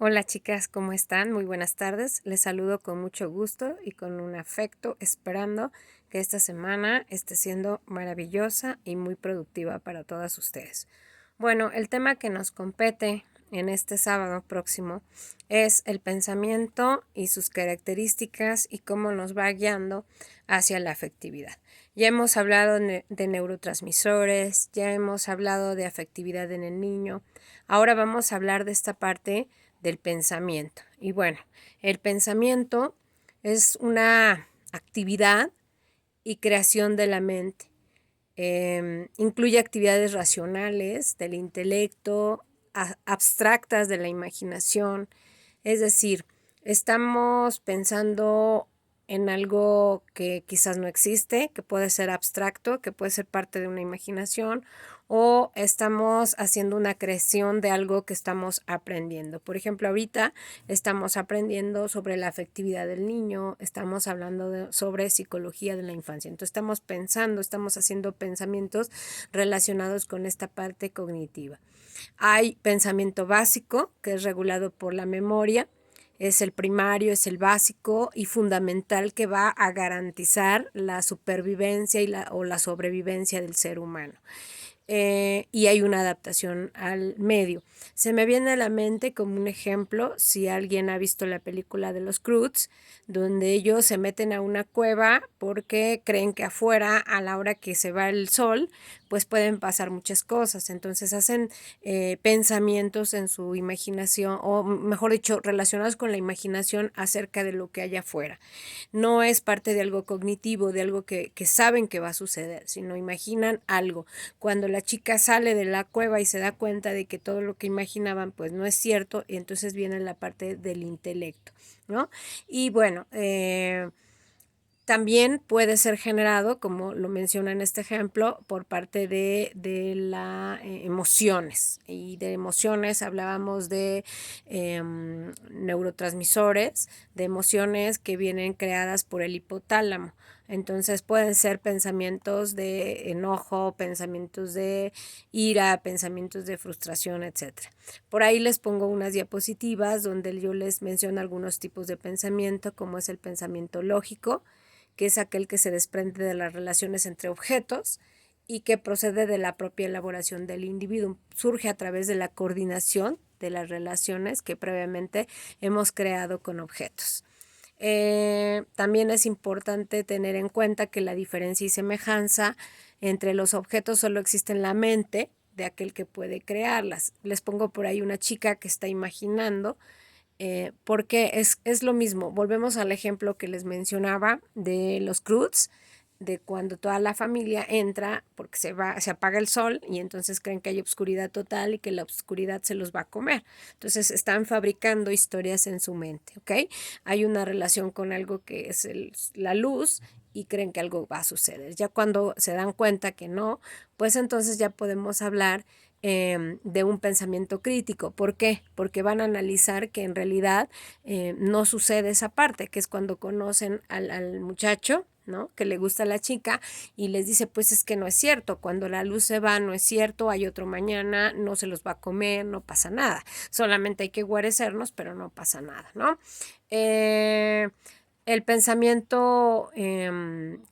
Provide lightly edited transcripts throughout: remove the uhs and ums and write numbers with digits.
Hola chicas, ¿cómo están? Muy buenas tardes. Les saludo con mucho gusto y con un afecto, esperando que esta semana esté siendo maravillosa y muy productiva para todas ustedes. Bueno, el tema que nos compete en este sábado próximo es el pensamiento y sus características y cómo nos va guiando hacia la afectividad. Ya hemos hablado de neurotransmisores, ya hemos hablado de afectividad en el niño. Ahora vamos a hablar de esta parte del pensamiento. Y bueno, el pensamiento es una actividad y creación de la mente. Incluye actividades racionales del intelecto, abstractas de la imaginación. Es decir, estamos pensando en algo que quizás no existe, que puede ser abstracto, que puede ser parte de una imaginación, o estamos haciendo una creación de algo que estamos aprendiendo. Por ejemplo, ahorita estamos aprendiendo sobre la afectividad del niño, estamos hablando sobre psicología de la infancia. Entonces estamos pensando, estamos haciendo pensamientos relacionados con esta parte cognitiva. Hay pensamiento básico, que es regulado por la memoria, es el primario, es el básico y fundamental que va a garantizar la supervivencia o la sobrevivencia del ser humano. Y hay una adaptación al medio. Se me viene a la mente como un ejemplo, si alguien ha visto la película de los Croods, donde ellos se meten a una cueva porque creen que afuera, a la hora que se va el sol, pues pueden pasar muchas cosas. Entonces hacen pensamientos en su imaginación, o mejor dicho, relacionados con la imaginación acerca de lo que hay afuera. No es parte de algo cognitivo, de algo que saben que va a suceder, sino imaginan algo. Cuando la chica sale de la cueva y se da cuenta de que todo lo que imaginaban pues no es cierto, y entonces viene la parte del intelecto, ¿no? Y bueno, también puede ser generado, como lo menciona en este ejemplo, por parte de las emociones. Y de emociones hablábamos de neurotransmisores, de emociones que vienen creadas por el hipotálamo. Entonces pueden ser pensamientos de enojo, pensamientos de ira, pensamientos de frustración, etc. Por ahí les pongo unas diapositivas donde yo les menciono algunos tipos de pensamiento, como es el pensamiento lógico, que es aquel que se desprende de las relaciones entre objetos y que procede de la propia elaboración del individuo. Surge a través de la coordinación de las relaciones que previamente hemos creado con objetos. También es importante tener en cuenta que la diferencia y semejanza entre los objetos solo existe en la mente de aquel que puede crearlas. Les pongo por ahí una chica que está imaginando, porque es lo mismo. Volvemos al ejemplo que les mencionaba de los Croods, de cuando toda la familia entra porque se apaga el sol y entonces creen que hay oscuridad total y que la oscuridad se los va a comer. Entonces están fabricando historias en su mente, ¿ok? Hay una relación con algo que es la luz y creen que algo va a suceder. Ya cuando se dan cuenta que no, pues entonces ya podemos hablar de un pensamiento crítico. ¿Por qué? Porque van a analizar que en realidad no sucede esa parte, que es cuando conocen al muchacho, ¿no? Que le gusta a la chica y les dice, pues es que no es cierto, cuando la luz se va no es cierto, hay otro mañana, no se los va a comer, no pasa nada, solamente hay que guarecernos, pero no pasa nada, ¿no? El pensamiento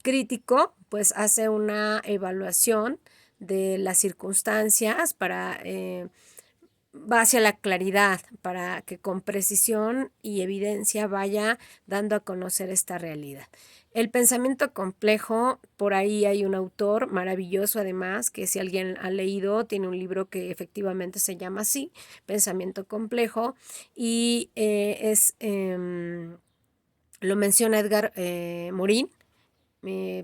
crítico pues hace una evaluación de las circunstancias va hacia la claridad, para que con precisión y evidencia vaya dando a conocer esta realidad. El pensamiento complejo, por ahí hay un autor maravilloso además, que si alguien ha leído, tiene un libro que efectivamente se llama así, Pensamiento complejo, y lo menciona Edgar Morin,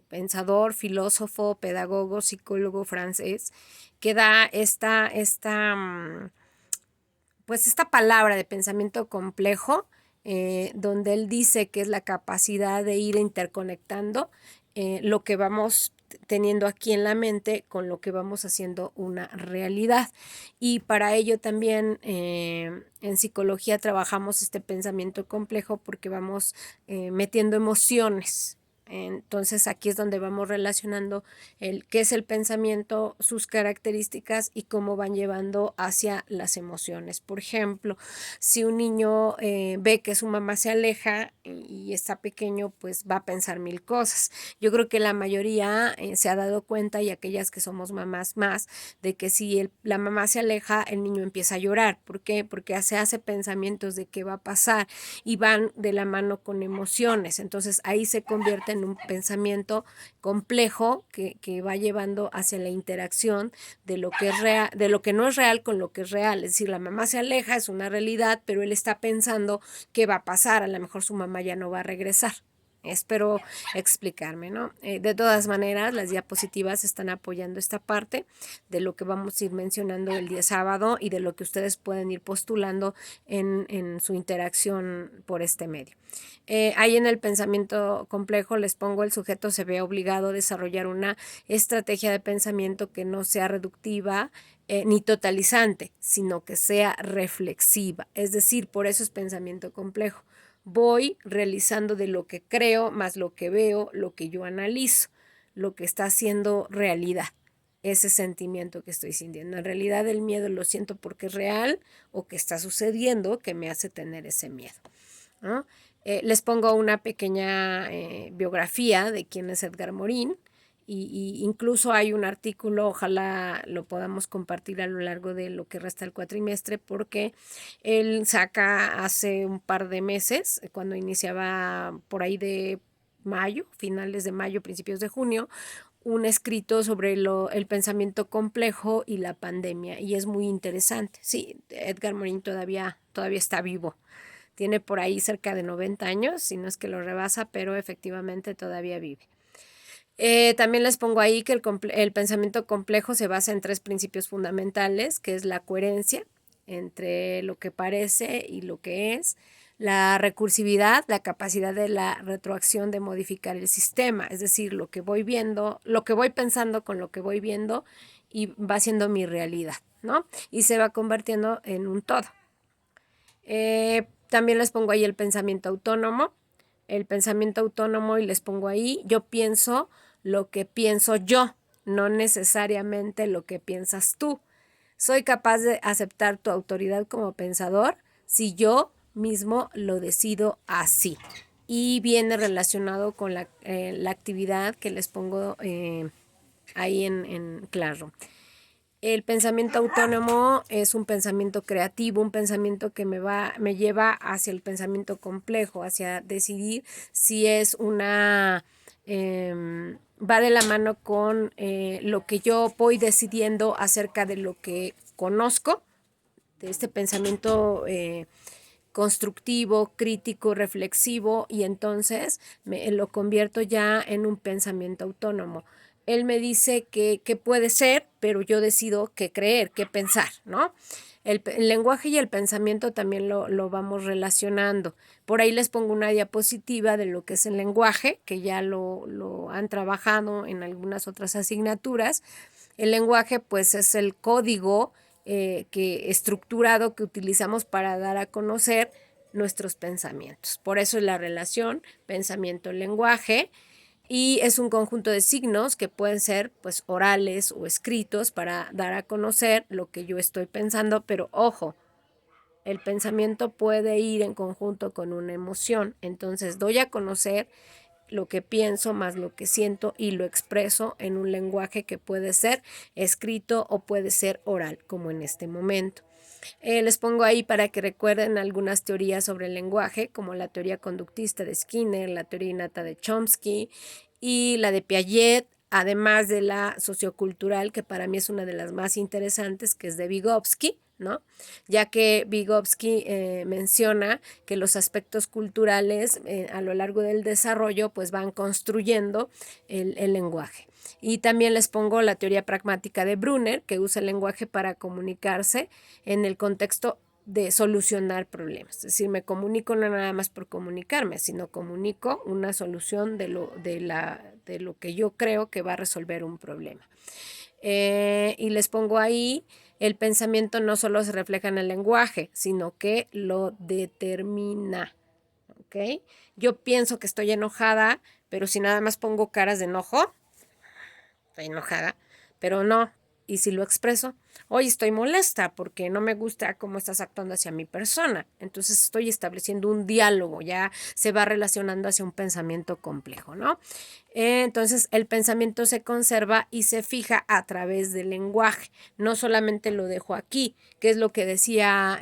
pensador, filósofo, pedagogo, psicólogo francés, que da pues esta palabra de pensamiento complejo, donde él dice que es la capacidad de ir interconectando lo que vamos teniendo aquí en la mente con lo que vamos haciendo una realidad. Y para ello también en psicología trabajamos este pensamiento complejo porque vamos metiendo emociones. Entonces aquí es donde vamos relacionando qué es el pensamiento, sus características y cómo van llevando hacia las emociones. Por ejemplo, si un niño ve que su mamá se aleja y está pequeño, pues va a pensar mil cosas. Yo creo que la mayoría se ha dado cuenta, y aquellas que somos mamás más, de que si la mamá se aleja, el niño empieza a llorar. ¿Por qué? Porque se hace pensamientos de qué va a pasar y van de la mano con emociones. Entonces ahí se convierte en un pensamiento complejo que va llevando hacia la interacción de lo que es real, de lo que no es real con lo que es real. Es decir, la mamá se aleja, es una realidad, pero él está pensando qué va a pasar. A lo mejor su mamá ya no va a regresar. Espero explicarme, ¿no? De todas maneras, las diapositivas están apoyando esta parte de lo que vamos a ir mencionando el día sábado y de lo que ustedes pueden ir postulando en su interacción por este medio. Ahí en el pensamiento complejo les pongo: el sujeto se ve obligado a desarrollar una estrategia de pensamiento que no sea reductiva ni totalizante, sino que sea reflexiva. Es decir, por eso es pensamiento complejo. Voy realizando de lo que creo más lo que veo, lo que yo analizo, lo que está haciendo realidad, ese sentimiento que estoy sintiendo. En realidad el miedo lo siento porque es real o que está sucediendo que me hace tener ese miedo, ¿no? Les pongo una pequeña biografía de quién es Edgar Morin. Y incluso hay un artículo, ojalá lo podamos compartir a lo largo de lo que resta el cuatrimestre, porque él saca hace un par de meses, cuando iniciaba por ahí de mayo, finales de mayo, principios de junio, un escrito sobre el pensamiento complejo y la pandemia, y es muy interesante. Sí, Edgar Morin todavía está vivo. Tiene por ahí cerca de 90 años, si no es que lo rebasa, pero efectivamente todavía vive. También les pongo ahí que el pensamiento complejo se basa en 3 principios fundamentales, que es la coherencia entre lo que parece y lo que es, la recursividad, la capacidad de la retroacción de modificar el sistema, es decir, lo que voy viendo, lo que voy pensando con lo que voy viendo, y va siendo mi realidad, ¿no? Y se va convirtiendo en un todo. También les pongo ahí el pensamiento autónomo. El pensamiento autónomo, y les pongo ahí: yo pienso lo que pienso yo, no necesariamente lo que piensas tú. Soy capaz de aceptar tu autoridad como pensador si yo mismo lo decido así. Y viene relacionado con la actividad que les pongo ahí en claro. El pensamiento autónomo es un pensamiento creativo, un pensamiento que me lleva hacia el pensamiento complejo, hacia decidir si es va de la mano con lo que yo voy decidiendo acerca de lo que conozco, de este pensamiento constructivo, crítico, reflexivo, y entonces lo convierto ya en un pensamiento autónomo. Él me dice que puede ser, pero yo decido qué creer, qué pensar, ¿no? El lenguaje y el pensamiento también lo vamos relacionando. Por ahí les pongo una diapositiva de lo que es el lenguaje, que ya lo han trabajado en algunas otras asignaturas. El lenguaje, pues, es el código estructurado que utilizamos para dar a conocer nuestros pensamientos. Por eso es la relación pensamiento-lenguaje, y es un conjunto de signos que pueden ser, pues, orales o escritos para dar a conocer lo que yo estoy pensando, pero ojo, el pensamiento puede ir en conjunto con una emoción. Entonces doy a conocer lo que pienso más lo que siento y lo expreso en un lenguaje que puede ser escrito o puede ser oral, como en este momento. Les pongo ahí para que recuerden algunas teorías sobre el lenguaje, como la teoría conductista de Skinner, la teoría innata de Chomsky y la de Piaget, además de la sociocultural, que para mí es una de las más interesantes, que es de Vygotsky, ¿no? Ya que Vygotsky menciona que los aspectos culturales a lo largo del desarrollo pues van construyendo el lenguaje. Y también les pongo la teoría pragmática de Brunner, que usa el lenguaje para comunicarse en el contexto de solucionar problemas. Es decir, me comunico no nada más por comunicarme, sino comunico una solución de lo que yo creo que va a resolver un problema. Y les pongo ahí: el pensamiento no solo se refleja en el lenguaje, sino que lo determina. ¿Okay? Yo pienso que estoy enojada, pero si nada más pongo caras de enojo, estoy enojada, pero no. Y si lo expreso, hoy estoy molesta porque no me gusta cómo estás actuando hacia mi persona. Entonces estoy estableciendo un diálogo, ya se va relacionando hacia un pensamiento complejo, ¿no? Entonces el pensamiento se conserva y se fija a través del lenguaje. No solamente lo dejo aquí, que es lo que decía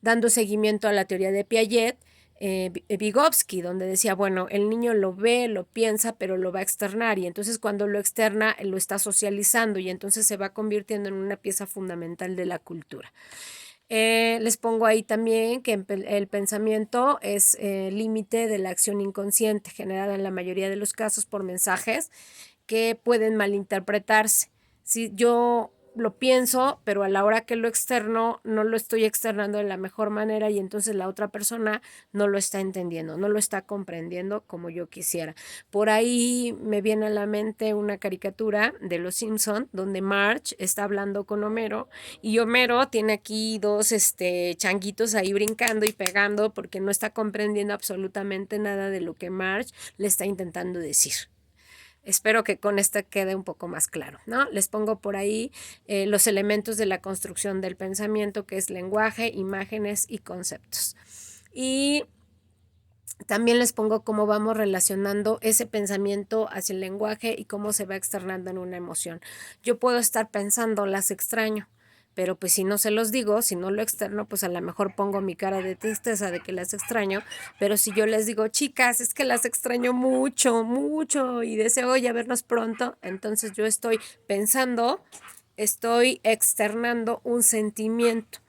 dando seguimiento a la teoría de Piaget, Vygotsky, donde decía, bueno, el niño lo ve, lo piensa, pero lo va a externar y entonces cuando lo externa lo está socializando y entonces se va convirtiendo en una pieza fundamental de la cultura. Les pongo ahí también que el pensamiento es límite de la acción inconsciente, generada en la mayoría de los casos por mensajes que pueden malinterpretarse. Si yo lo pienso, pero a la hora que lo externo, no lo estoy externando de la mejor manera y entonces la otra persona no lo está entendiendo, no lo está comprendiendo como yo quisiera. Por ahí me viene a la mente una caricatura de Los Simpson donde Marge está hablando con Homero y Homero tiene aquí dos changuitos ahí brincando y pegando porque no está comprendiendo absolutamente nada de lo que Marge le está intentando decir. Espero que con esto quede un poco más claro, ¿no? Les pongo por ahí los elementos de la construcción del pensamiento, que es lenguaje, imágenes y conceptos. Y también les pongo cómo vamos relacionando ese pensamiento hacia el lenguaje y cómo se va externando en una emoción. Yo puedo estar pensando, las extraño, pero pues si no se los digo, si no lo externo, pues a lo mejor pongo mi cara de tristeza de que las extraño, pero si yo les digo, chicas, es que las extraño mucho, mucho y deseo ya vernos pronto, entonces yo estoy pensando, estoy externando un sentimiento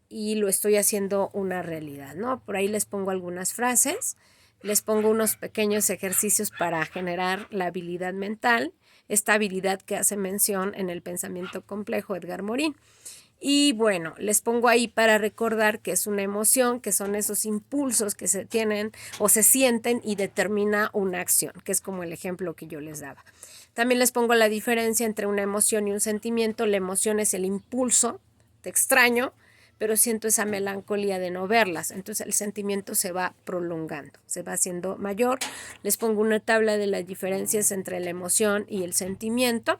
y lo estoy haciendo una realidad, ¿no? Por ahí les pongo algunas frases, les pongo unos pequeños ejercicios para generar la habilidad mental, esta habilidad que hace mención en el pensamiento complejo Edgar Morin. Y bueno, les pongo ahí para recordar que es una emoción, que son esos impulsos que se tienen o se sienten y determina una acción, que es como el ejemplo que yo les daba. También les pongo la diferencia entre una emoción y un sentimiento. La emoción es el impulso, te extraño, pero siento esa melancolía de no verlas. Entonces el sentimiento se va prolongando, se va haciendo mayor. Les pongo una tabla de las diferencias entre la emoción y el sentimiento.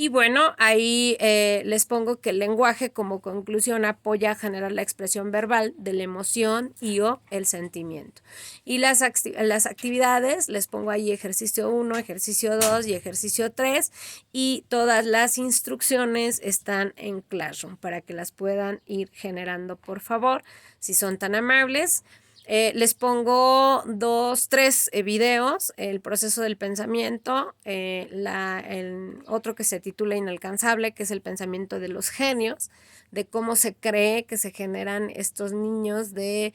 Y bueno, ahí les pongo que el lenguaje como conclusión apoya a generar la expresión verbal de la emoción y o el sentimiento. Y las actividades, les pongo ahí ejercicio 1, ejercicio 2 y ejercicio 3 y todas las instrucciones están en Classroom para que las puedan ir generando, por favor, si son tan amables. Les pongo 3 videos, el proceso del pensamiento, el otro que se titula Inalcanzable, que es el pensamiento de los genios, de cómo se cree que se generan estos niños de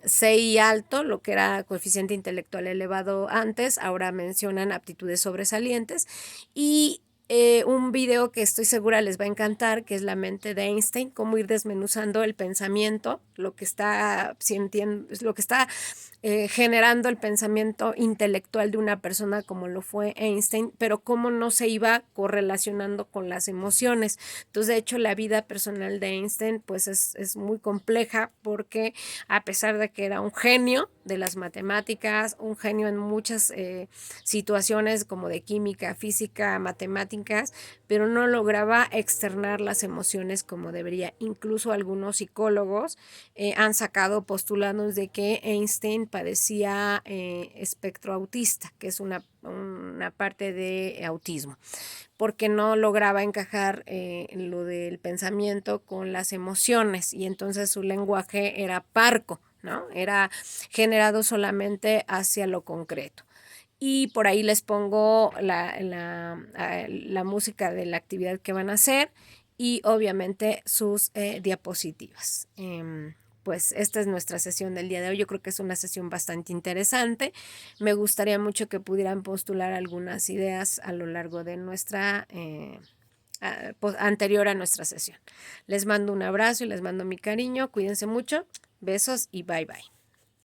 CI alto, lo que era coeficiente intelectual elevado antes, ahora mencionan aptitudes sobresalientes, y un video que estoy segura les va a encantar, que es La mente de Einstein, cómo ir desmenuzando el pensamiento, lo que está sintiendo, lo que está generando el pensamiento intelectual de una persona como lo fue Einstein, pero cómo no se iba correlacionando con las emociones. Entonces, de hecho, la vida personal de Einstein pues es muy compleja porque a pesar de que era un genio de las matemáticas, un genio en muchas situaciones como de química, física, matemáticas, pero no lograba externar las emociones como debería. Incluso algunos psicólogos han sacado postulados de que Einstein padecía espectro autista, que es una parte de autismo, porque no lograba encajar lo del pensamiento con las emociones y entonces su lenguaje era parco, ¿no? Era generado solamente hacia lo concreto. Y por ahí les pongo la música de la actividad que van a hacer y obviamente sus diapositivas. Pues esta es nuestra sesión del día de hoy. Yo creo que es una sesión bastante interesante. Me gustaría mucho que pudieran postular algunas ideas a lo largo de nuestra anterior a nuestra sesión. Les mando un abrazo y les mando mi cariño. Cuídense mucho. Besos y bye bye.